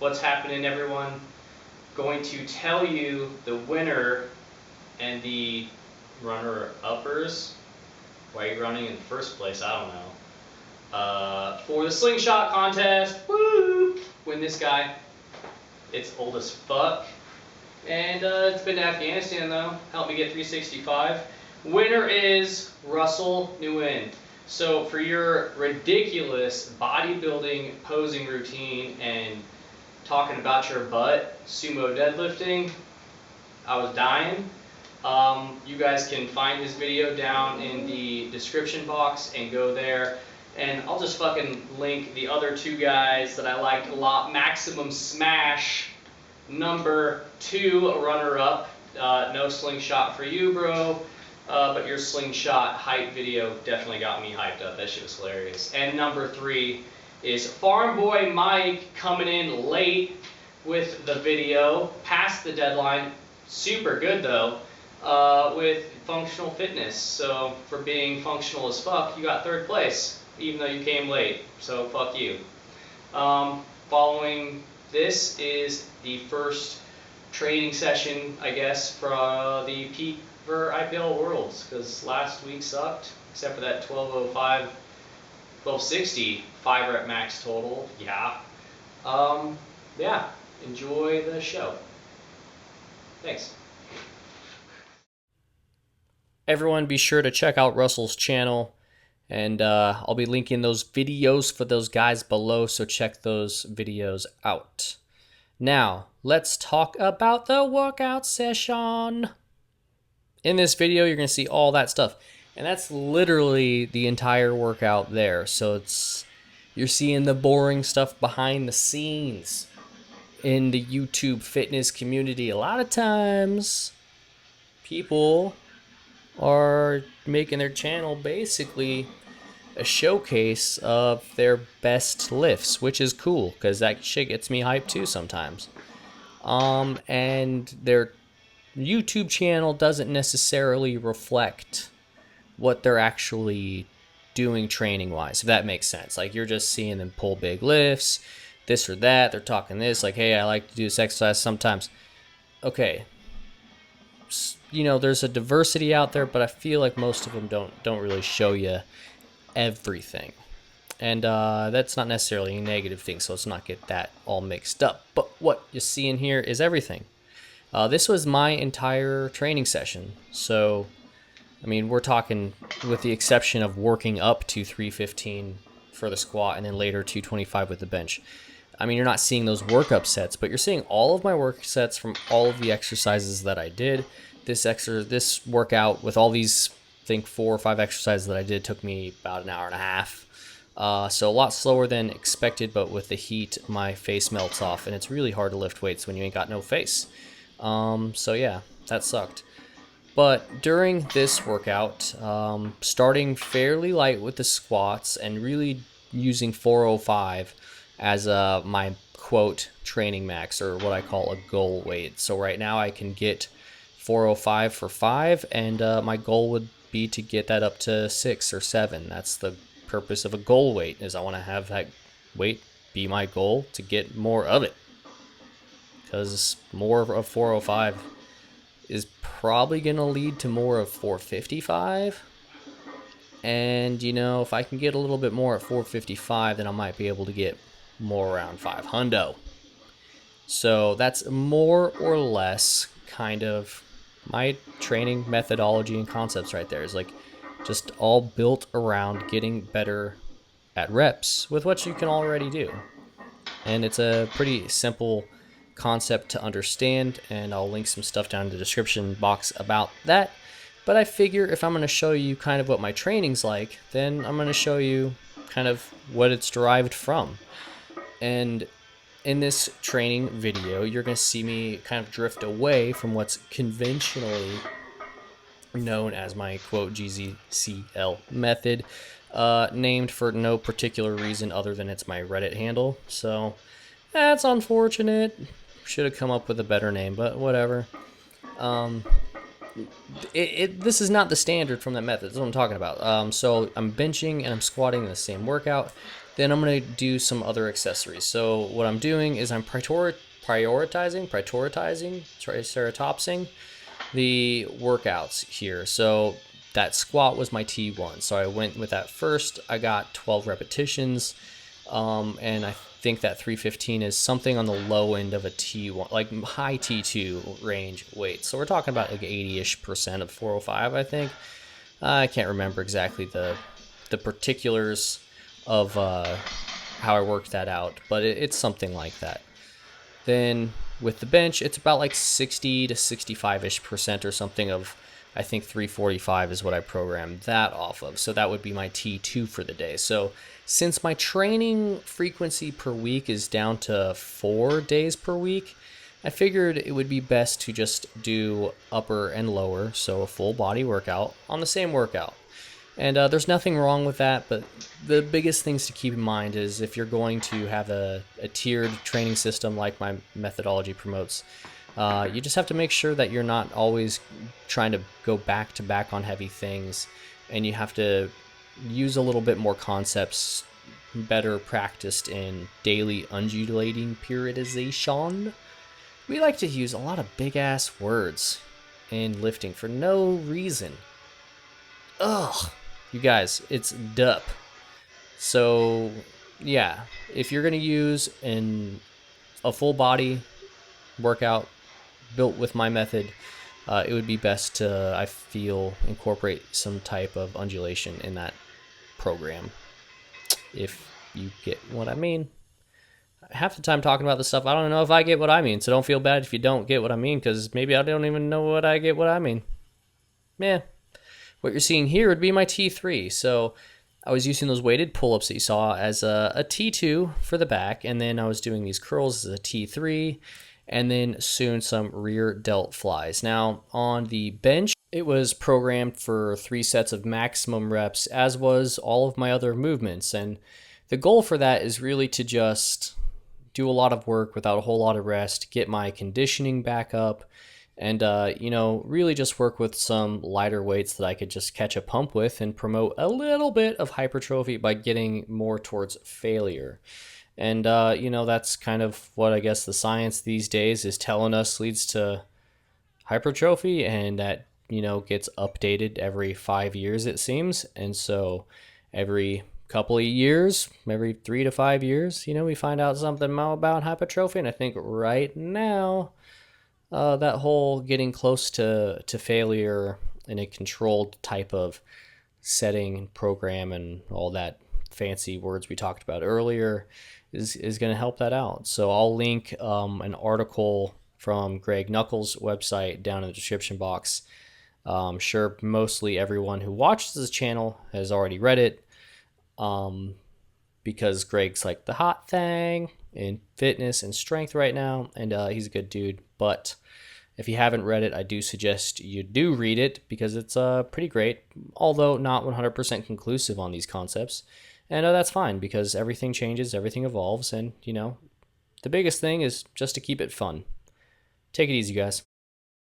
What's happening, everyone? Going to tell you the winner and the runner-uppers. Why are you running in first place? I don't know. For the slingshot contest, woo! Win this guy. It's old as fuck. And it's been to Afghanistan though. Helped me get 365. Winner is Russell Nguyen. So for your ridiculous bodybuilding posing routine and talking about your butt, sumo deadlifting, I was dying. You guys can find his video down in the description box and go there. And I'll just fucking link the other two guys that I liked a lot. MaximumSmash, number 2 runner-up. No slingshot for you, bro. But your slingshot hype video definitely got me hyped up. That shit was hilarious. And number 3 is FarmboyMike, coming in late with the video, past the deadline. Super good though, with functional fitness. So for being functional as fuck, you got 3rd place, even though you came late. So fuck you. Following this is the first training session, I guess, for the peak for IPL Worlds, because last week sucked, except for that 12:05, 12:60 5 rep max total. Yeah. Yeah. Enjoy the show. Thanks. Everyone, be sure to check out Russell's channel, and I'll be linking those videos for those guys below, so check those videos out. Now, let's talk about the workout session. In this video, you're going to see all that stuff, and that's literally the entire workout there. So you're seeing the boring stuff behind the scenes in the YouTube fitness community. A lot of times, people are making their channel basically a showcase of their best lifts, which is cool because that shit gets me hyped too sometimes. And their YouTube channel doesn't necessarily reflect what they're actually doing training wise, if that makes sense. Like, you're just seeing them pull big lifts, this or that. They're talking this, like, hey, I like to do this exercise sometimes. Okay, you know, there's a diversity out there, but I feel like most of them don't really show you everything. And that's not necessarily a negative thing, so let's not get that all mixed up. But what you're seeing here is everything. This was my entire training session. So, I mean, we're talking with the exception of working up to 315 for the squat and then later 225 with the bench. I mean, you're not seeing those workup sets, but you're seeing all of my work sets from all of the exercises that I did. This workout with all these, I think 4 or 5 exercises that I did took me about an hour and a half. So a lot slower than expected, but with the heat, my face melts off, and it's really hard to lift weights when you ain't got no face. So yeah, that sucked. But during this workout, starting fairly light with the squats and really using 405 as my quote training max, or what I call a goal weight. So right now I can get 405 for 5, and my goal would be to get that up to 6 or 7. That's the purpose of a goal weight, is I want to have that weight be my goal to get more of it, because more of 405 is probably going to lead to more of 455. And, you know, if I can get a little bit more at 455, then I might be able to get more around 500. So that's more or less kind of my training methodology and concepts right there. Is like just all built around getting better at reps with what you can already do. And it's a pretty simple concept to understand, and I'll link some stuff down in the description box about that. But I figure if I'm going to show you kind of what my training's like, then I'm going to show you kind of what it's derived from. And in this training video, you're going to see me kind of drift away from what's conventionally known as my quote GZCL method, named for no particular reason other than it's my Reddit handle. So that's unfortunate. Should have come up with a better name, but whatever. This is not the standard from that method. That's what I'm talking about. So I'm benching and I'm squatting in the same workout. Then I'm going to do some other accessories. So what I'm doing is I'm prioritizing, triceratopsing the workouts here. So that squat was my T1. So I went with that first. I got 12 repetitions. And I think that 315 is something on the low end of a T1, like high T2 range weight. So we're talking about like 80-ish% of 405, I think. I can't remember exactly the particulars of how I worked that out, but it's something like that. Then with the bench, it's about like 60 to 65-ish% or something of, I think 345 is what I programmed that off of. So that would be my T2 for the day. So since my training frequency per week is down to 4 days per week, I figured it would be best to just do upper and lower, so a full body workout on the same workout. And there's nothing wrong with that, but the biggest things to keep in mind is if you're going to have a tiered training system like my methodology promotes, you just have to make sure that you're not always trying to go back to back on heavy things, and you have to use a little bit more concepts better practiced in daily undulating periodization. We like to use a lot of big ass words in lifting for no reason. Ugh. You guys, it's dup. So, yeah, if you're going to use a full body workout built with my method, it would be best to, I feel, incorporate some type of undulation in that program, if you get what I mean. Half the time talking about this stuff, I don't know if I get what I mean, so don't feel bad if you don't get what I mean, because maybe I don't even know what I mean. Man. What you're seeing here would be my T3. So I was using those weighted pull-ups that you saw as a T2 for the back, and then I was doing these curls as a T3, and then soon some rear delt flies. Now, on the bench, it was programmed for 3 sets of maximum reps, as was all of my other movements. And the goal for that is really to just do a lot of work without a whole lot of rest, get my conditioning back up, and really just work with some lighter weights that I could just catch a pump with and promote a little bit of hypertrophy by getting more towards failure. And that's kind of what I guess the science these days is telling us leads to hypertrophy, and that gets updated every 5 years, it seems. And so every couple of years, every 3 to 5 years, we find out something more about hypertrophy. And I think right now, that whole getting close to failure in a controlled type of setting and program and all that fancy words we talked about earlier is going to help that out. So I'll link an article from Greg Knuckles' website down in the description box. I'm sure mostly everyone who watches this channel has already read it, because Greg's like the hot thing in fitness and strength right now, and he's a good dude. But if you haven't read it, I do suggest you do read it, because it's pretty great, although not 100% conclusive on these concepts. And that's fine, because everything changes, everything evolves, and the biggest thing is just to keep it fun. Take it easy, guys.